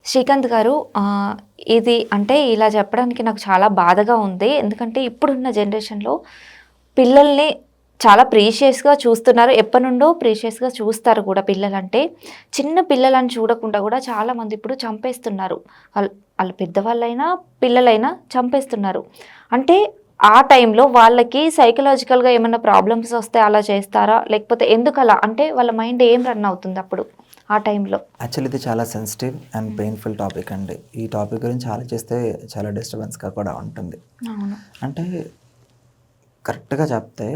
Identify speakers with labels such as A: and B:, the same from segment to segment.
A: శ్రీకాంత్ గారు, ఇది అంటే ఇలా చెప్పడానికి నాకు చాలా బాధగా ఉంది. ఎందుకంటే ఇప్పుడున్న జనరేషన్‌లో పిల్లల్ని చాలా ప్రీషియస్‌గా చూస్తున్నారు. ఎప్పటినుండో ప్రీషియస్‌గా చూస్తారు కూడా పిల్లలంటే. చిన్న పిల్లలని చూడకుండా కూడా చాలామంది ఇప్పుడు చంపేస్తున్నారు. ఆళ్ళు పెద్దవాళ్ళైనా, పిల్లలైనా చంపేస్తున్నారు. అంటే ఆ టైంలో వాళ్ళకి సైకలాజికల్‌గా ఏమన్నా ప్రాబ్లమ్స్ వస్తే అలా చేస్తారా? లేకపోతే ఎందుకలా? అంటే వాళ్ళ మైండ్ ఏం రన్ అవుతుంది అప్పుడు ఆ టైంలో?
B: యాక్చువల్లీ ఇది చాలా సెన్సిటివ్ అండ్ పెయిన్ఫుల్ టాపిక్ అండి. ఈ టాపిక్ గురించి ఆలోచిస్తే చాలా డిస్టర్బెన్స్గా కూడా ఉంటుంది.
A: అవును.
B: అంటే కరెక్ట్గా చెప్తే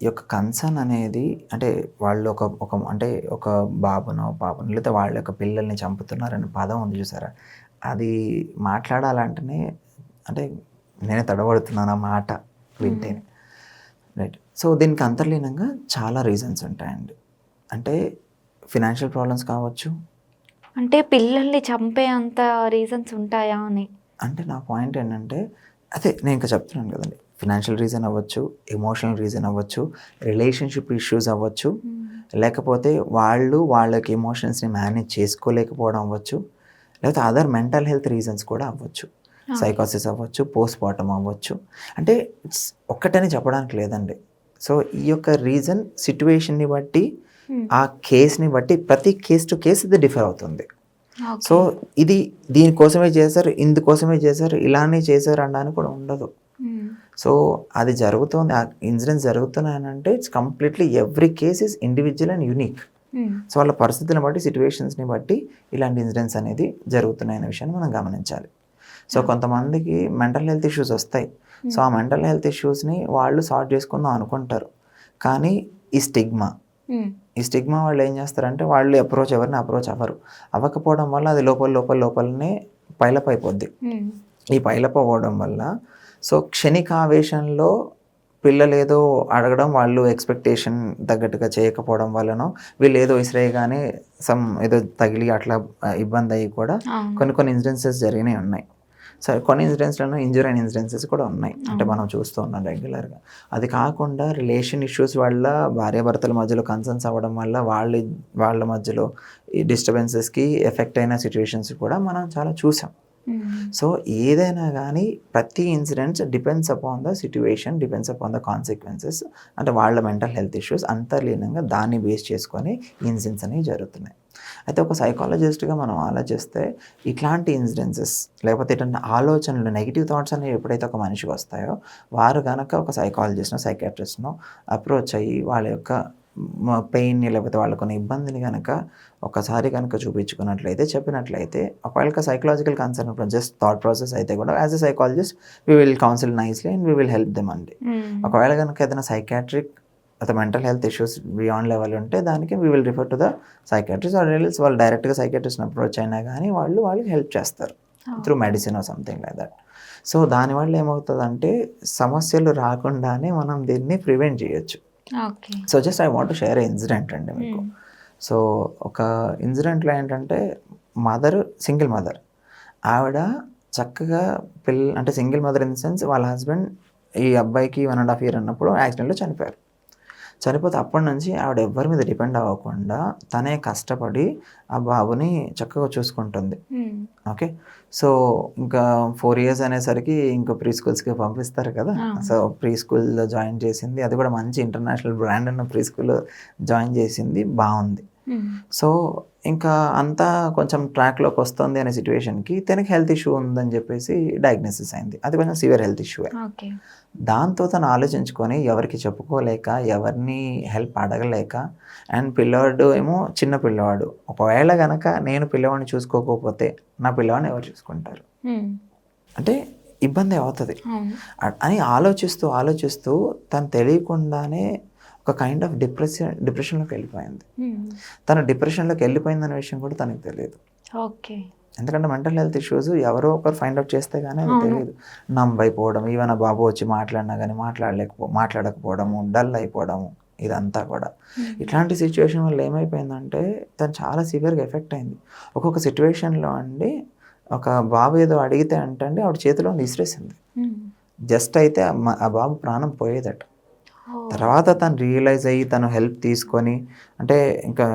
B: ఈ యొక్క కన్సర్న్ అనేది అంటే వాళ్ళు ఒక ఒక అంటే ఒక బాబునో, పాపనో లేదా వాళ్ళ యొక్క పిల్లల్ని చంపుతున్నారనే పదం ఉంది చూసారా? అది మాట్లాడాలంటేనే అంటే నేనే తడబడుతున్నాను ఆ మాట వింటేనే. రైట్. సో, దీనికి అంతర్లీనంగా చాలా రీజన్స్ ఉంటాయండి. అంటే ఫినాన్షియల్ ప్రాబ్లమ్స్ కావచ్చు.
A: అంటే పిల్లల్ని చంపే అంత రీజన్స్ ఉంటాయా అని?
B: అంటే నా పాయింట్ ఏంటంటే, అదే నేను ఇంకా చెప్తున్నాను కదండీ. ఫినాన్షియల్ రీజన్ అవ్వచ్చు, ఎమోషనల్ రీజన్ అవ్వచ్చు, రిలేషన్‌షిప్ ఇష్యూస్ అవ్వచ్చు, లేకపోతే వాళ్ళు వాళ్ళకి ఎమోషన్స్‌ని మేనేజ్ చేసుకోలేకపోవడం అవ్వచ్చు, లేకపోతే అదర్ మెంటల్ హెల్త్ రీజన్స్ కూడా అవ్వచ్చు.
A: ఓకే.
B: సైకోసిస్ అవ్వచ్చు, పోస్ట్‌మార్టం అవ్వచ్చు. అంటే ఒక్కటని చెప్పడానికి లేదండి. సో, ఈ యొక్క రీజన్ సిట్యుయేషన్‌ని బట్టి,
A: హ్మ్.
B: ఆ కేస్‌ని బట్టి ప్రతి కేస్ టు కేస్ ఇది డిఫర్ అవుతుంది. So,
A: okay.
B: ఇది దీనికోసమే చేశారు, ఇందుకోసమే చేశారు, ఇలానే చేశారు అనడానికి కూడా ఉండదు.
A: హ్మ్.
B: సో, అది జరుగుతోంది. ఆ ఇన్సిడెంట్స్ జరుగుతున్నాయనంటే it's completely every case is individual and unique.
A: Hmm.
B: So, వాళ్ళ పరిస్థితులను బట్టి, సిట్యుయేషన్స్‌ని బట్టి ఇలాంటి ఇన్సిడెంట్స్ అనేది జరుగుతున్నాయనే విషయాన్ని మనం గమనించాలి. So,
A: okay.
B: కొంతమందికి మెంటల్ హెల్త్ ఇష్యూస్ వస్తాయి. సో, ఆ మెంటల్ హెల్త్ ఇష్యూస్‌ని వాళ్ళు సార్ట్ చేసుకుందాం అనుకుంటారు. కానీ ఈ స్టిగ్మా
A: హ్మ్.
B: ఈ స్టిగ్మా వాళ్ళు ఏం చేస్తారంటే వాళ్ళు ఎవరిని అప్రోచ్ అవ్వరు. అవ్వకపోవడం వల్ల అది లోపలనే పైలప్ అయిపోద్ది.
A: హ్మ్.
B: ఈ పైలప్ అవ్వడం వల్ల సో, క్షణికావేశంలో పిల్లలేదో అడగడం, వాళ్ళు ఎక్స్‌పెక్టేషన్ తగ్గట్టుగా చేయకపోవడం వల్లనో, వీళ్ళేదో విసిరేయగానే ఏదో తగిలి అట్లా ఇబ్బందయ్యి కూడా
A: అవును.
B: కొన్ని ఇన్సిడెన్సెస్ జరిగినయి ఉన్నాయి. సరే, కొన్ని ఇన్సిడెంట్స్‌లోనే ఇంజ్యూర్ అయిన ఇన్సిడెన్సెస్ కూడా ఉన్నాయి. అంటే
A: అవును.
B: మనం చూస్తూ ఉన్నాం రెగ్యులర్‌గా. అది కాకుండా రిలేషన్ ఇష్యూస్ వల్ల భార్యాభర్తల మధ్యలో కన్సర్న్స్ అవ్వడం వల్ల వాళ్ళ మధ్యలో ఈ డిస్టర్బెన్సెస్‌కి ఎఫెక్ట్ అయిన సిట్యుయేషన్స్ కూడా మనం చాలా చూసాం.
A: హ్మ్.
B: సో, ఏదైనా గానీ ప్రతి incidents depends upon the situation, depends upon the consequences. అంటే వాళ్ళ మెంటల్ హెల్త్ ఇష్యూస్ అంతర్లీనంగా దాన్ని బేస్ చేసుకొని ఈ ఇన్సిడెంట్స్ అనేవి జరుగుతున్నాయి. అయితే ఒక సైకాలజిస్ట్‌గా మనం ఆలోచిస్తే ఇట్లాంటి ఇన్సిడెన్సెస్ లేకపోతే ఇట్లాంటి ఆలోచనలు, నెగెటివ్ థాట్స్ అనేవి ఎప్పుడైతే ఒక మనిషికి వస్తాయో, వారు గనక ఒక సైకాలజిస్ట్‌నో, సైకియాట్రిస్ట్‌నో అప్రోచ్ అయ్యి వాళ్ళ యొక్క పెయిన్‌ని లేకపోతే వాళ్ళకున్న ఇబ్బందిని గనక ఒకసారి గనక చూపించుకున్నట్లయితే, చెప్పినట్లయితే ఒకవేళ సైకలాజికల్ కన్సర్న్ ఇప్పుడు జస్ట్ థాట్ ప్రాసెస్ అయితే కూడా as a psychologist we will counsel nicely and we will help them అండి.
A: హ్మ్.
B: ఒకవేళ గనక ఏదైనా సైకియాట్రిక్ లేదా mental health issues beyond level ఉంటే దానికి we will refer to the psychiatrist or else వాళ్ళు డైరెక్ట్‌గా సైకియాట్రిస్ట్‌ని అప్రోచ్ అయినా గానీ వాళ్ళకి హెల్ప్ చేస్తారు. Through
A: okay.
B: Medicine or something like that. So, దానివల్ల ఏమవుతదంటే సమస్యలు రాకుండానే మనం దీన్ని ప్రివెంట్ జేయొచ్చు.
A: Okay.
B: So, just I want to share a incident అండి మీకు.
A: హ్మ్.
B: సో, ఒక ఇన్సిడెంట్‌లో ఏంటంటే సింగిల్ మదర్. ఆవిడ చక్కగా అంటే single mother in the sense వాళ్ళ హస్బెండ్ ఈ అబ్బాయికి 1 ½ ఇయర్ ఉన్నప్పుడు యాక్సిడెంట్‌లో చనిపోయారు. చనిపోతే అప్పటినుంచి ఆవిడ ఎవ్వరి మీద డిపెండ్ అవ్వకుండా తనే కష్టపడి ఆ బాబుని చక్కగా చూసుకుంటుంది.
A: హ్మ్.
B: ఓకే. సో, ఇంకా 4 ఇయర్స్ అనేసరికి ఇంకా ప్రీ స్కూల్స్‌కి పంపిస్తారు కదా!
A: అవును.
B: సో, ప్రీ స్కూల్‌లో జాయిన్ చేసింది. అది కూడా మంచి ఇంటర్నేషనల్ బ్రాండ్ ఉన్న ప్రీ స్కూల్‌లో జాయిన్ చేసింది. బావుంది.
A: హ్మ్.
B: సో, ఇంకా అంతా కొంచెం ట్రాక్‌లోకొస్తుంది అనే సిట్యుయేషన్‌కి తనకి హెల్త్ ఇష్యూ ఉందని చెప్పేసి డయాగ్నోసిస్ అయింది. అది కొంచెం సివియర్ హెల్త్ ఇష్యూయే.
A: ఓకే.
B: దాంతో తను ఆలోచించుకొని ఎవరికీ చెప్పుకోలేక, ఎవరిని హెల్ప్ అడగలేక అండ్ పిల్లోడు ఏమో చిన్న పిల్లవాడు. ఒకవేళ గనక నేను పిల్లవాడిని చూసుకోకపోతే నా పిల్లవాడిని ఎవరు చూసుకుంటారు?
A: హ్మ్.
B: అంటే ఇబ్బందే అవుతది.
A: అవును.
B: అని ఆలోచిస్తూ తను తెలియకుండానే ఒక కైండ్ ఆఫ్ డిప్రెషన్‌లోకెళ్ళిపోయింది.
A: హ్మ్.
B: తను డిప్రెషన్‌లోకెళ్ళిపోయిందనే విషయం కూడా తనకి తెలీదు.
A: ఓకే.
B: ఎందుకంటే మెంటల్ హెల్త్ ఇష్యూస్ ఎవరో ఒకరు ఫైండ్ ఔట్ చేస్తే గాని అది
A: అవును.
B: తెలీదు. నంబ్ అయిపోవడం, ఈవెన్ ఆ బాబు వచ్చి మాట్లాడినా గాని మాట్లాడకపోవడము, డల్ అయిపోవడము ఇదంతా కూడా.
A: హ్మ్.
B: ఇట్లాంటి సిట్యుయేషన్ వల్ల ఏమైపోయిందంటే తను చాలా సివియర్‌గా ఎఫెక్ట్ అయింది. ఒక్కొక్క సిట్యుయేషన్‌లో అండి ఒక బాబు ఏదో అడిగితే అంటండి ఆవిడ చేతిలో విసిరేసింది.
A: హ్మ్.
B: జస్ట్ అయితే ఆ బాబు ప్రాణం పోయేదట. తర్వాత తను రియలైజ్ అయ్యి తను హెల్ప్ తీసుకొని అంటే ఇంకా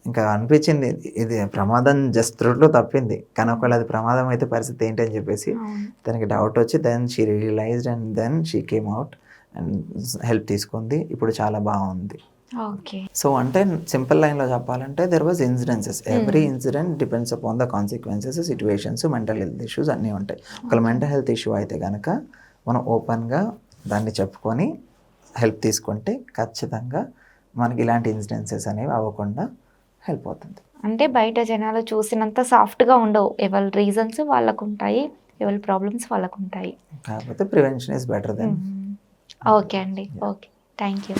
B: ఇంకా అనిపించింది ఇది ప్రమాదం జస్ట్ రోడ్లో తప్పింది. కానీ ఒకవేళ అది ప్రమాదం అయితే పరిస్థితి ఏంటి అని చెప్పేసి
A: అవును.
B: తనకి డౌట్ వచ్చి then she realized and then she came out and help తీసుకుంది. ఇప్పుడు చాలా బాగుంది.
A: ఓకే.
B: సో అంటే సింపుల్ లైన్లో చెప్పాలంటే there was incidences. Every incident depends upon the consequences, situations, mental health issues అన్నీ ఉంటాయి. ఒకవేళ మెంటల్ హెల్త్ ఇష్యూ అయితే కనుక మనం ఓపెన్గా దాన్ని చెప్పుకొని హెల్ప్ తీసుకుంటే ఖచ్చితంగా మనకి ఇలాంటి ఇన్సిడెన్సెస్ అనేవి అవ్వకుండా హెల్ప్ అవుతుంది.
A: అంటే బయట జనాలు చూసినంత సాఫ్ట్‌గా ఉండవు. ఎవరి రీజన్స్ వాళ్ళకుంటాయి. ఎవరి ప్రాబ్లమ్స్ వాళ్ళకుంటాయి.
B: కాకపోతే prevention is better than.
A: Okay అండి. ఓకే. Thank you.